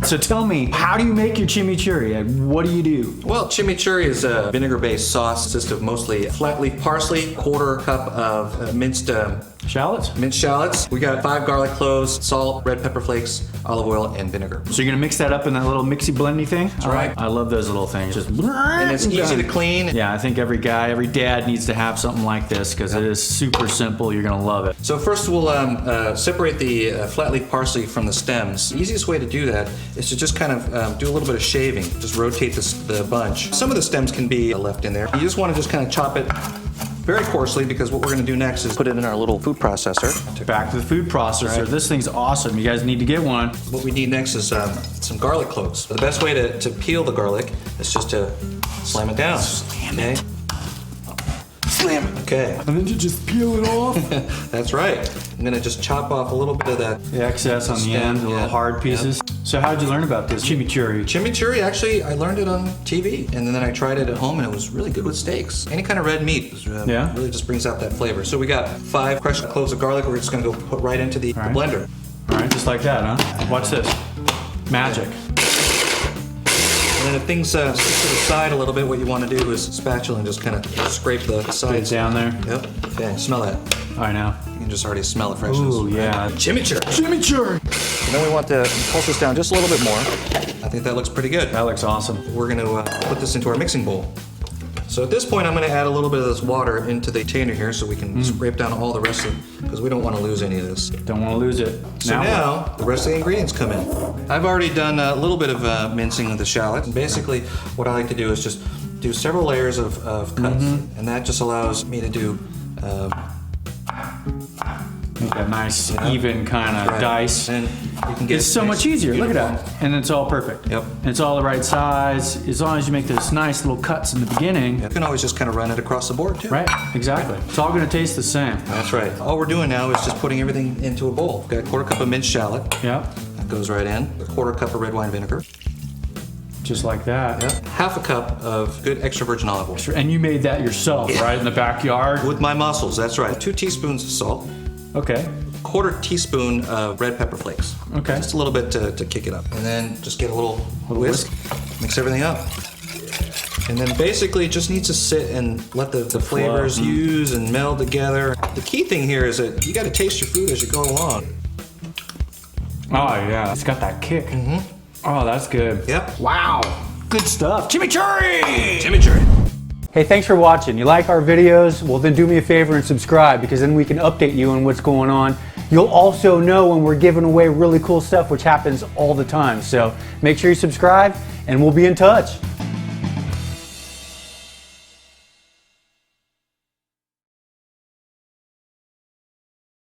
so tell me, how do you make your chimichurri? What do you do? Well, chimichurri is a vinegar-based sauce. Consists of mostly flat leaf parsley, quarter cup of minced Shallots? minced shallots. We got 5 garlic cloves, salt, red pepper flakes, olive oil, and vinegar. So you're gonna mix that up in that little mixy blendy thing? That's right. I love those little things. Just And it's easy to clean. Yeah, I think every guy, every dad needs to have something like this because it is super simple. You're gonna love it. So first we'll separate the flat leaf parsley from the stems. The easiest way to do that is to just kind of do a little bit of shaving. Just rotate the bunch. Some of the stems can be left in there. You just want to just kind of chop it very coarsely, because what we're going to do next is put it in our little food processor. Back to the food processor. Right. This thing's awesome. You guys need to get one. What we need next is some garlic cloves. The best way to peel the garlic is just to slam it down. Slam it. Slam it. Okay. And then you just peel it off. That's right. I'm going to just chop off a little bit of that. The excess on the end, the little hard pieces. So how did you learn about this chimichurri? Chimichurri, actually, I learned it on TV, and then I tried it at home, and it was really good with steaks. Any kind of red meat really just brings out that flavor. So we got 5 crushed cloves of garlic. We're just going to go put right into the blender. All right, just like that, huh? Watch this. Magic. And then if things stick to the side a little bit, what you want to do is spatula and just kind of scrape the sides down there. Yep. Okay, smell that. All right, now. You can just already smell the freshness. Ooh, yeah. Chimichurri. Chimichurri. And then we want to pulse this down just a little bit more. I think that looks pretty good. That looks awesome. We're going to put this into our mixing bowl. So at this point, I'm going to add a little bit of this water into the container here so we can scrape down all the rest of it, because we don't want to lose any of this. Don't want to lose it. So now the rest of the ingredients come in. I've already done a little bit of mincing of the shallot. And basically, what I like to do is just do several layers of cuts. And that just allows me to do make that nice, even kind of dice. And you can get it's so much easier. Look at that. And it's all perfect. Yep. And it's all the right size. As long as you make those nice little cuts in the beginning. You can always just kind of run it across the board, too. Right, exactly. It's all going to taste the same. That's right. All we're doing now is just putting everything into a bowl. We've got a quarter cup of minced shallot. Yep. That goes right in. A quarter cup of red wine vinegar. Just like that. Yep. Half a cup of good extra virgin olive oil. And you made that yourself, right, in the backyard? With my muscles, that's right. 2 teaspoons of salt. Okay. Quarter teaspoon of red pepper flakes. Okay. Just a little bit to kick it up. And then just get a little whisk. Mix everything up. And then basically it just needs to sit and let the flavors fuse and meld together. The key thing here is that you got to taste your food as you go along. Oh, yeah. It's got that kick. Oh, that's good. Yep. Wow. Good stuff. Chimichurri! Chimichurri. Hey, thanks for watching. You like our videos? Well, then do me a favor and subscribe, because then we can update you on what's going on. You'll also know when we're giving away really cool stuff, which happens all the time. So make sure you subscribe, and we'll be in touch.